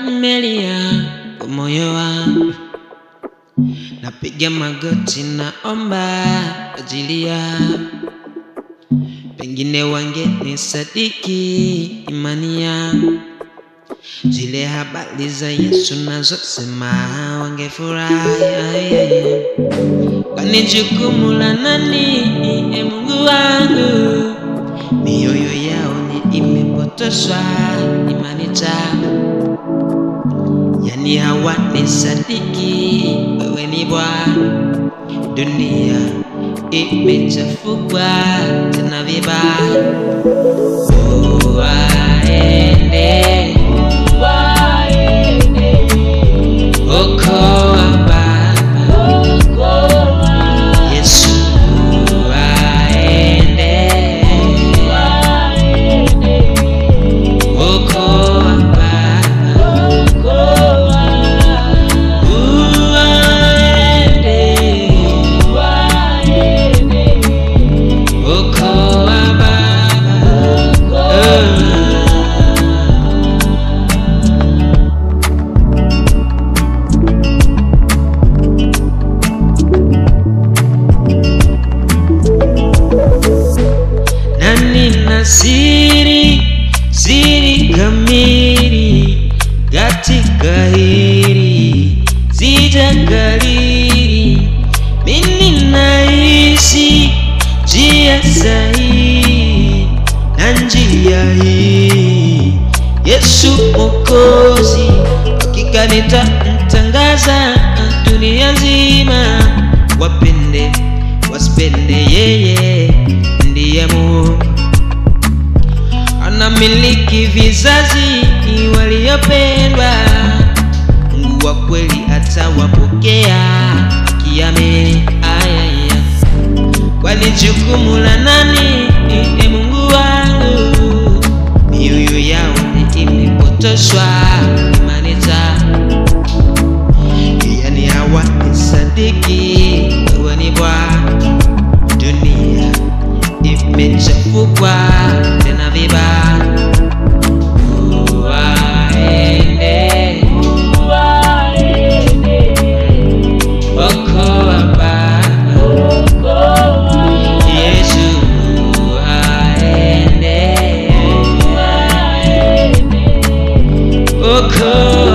nimelia kwa moyo wangu, napiga magoti naomba ajili yao. Pengine wangenisadiki imani yangu, zile habari za Yesu nazosema wangefurahi. Kwani jukumu la nani, Mungu wangu? Mioyo yao ni imepotoshwa imani zao, yani hawanisadiki wewe ni Bwana. Dunia imechafuka tena vibaya. Waende okoa Baba, Yesu waende okoa Baba, okoa Baba. Siri kamili katika hili sijakariri, mimi naishi njia sahihi na njia hii. Yesu Mwokozi, hakika nitamtangaza dunia nzima, wapende wasipende, yeye ndiye Mungu. Anamiliki vizazi waliopendwa, Mungu wa kweli atawapokea akiamini. Kwani jukumu la nani, Mungu wangu? Mioyo yao ni imepotoshwa imani zao, yani hawanisadiki wewe ni Bwana. Dunia imechafuka tena vibaya. Waende okoa Baba, Yesu waende okoa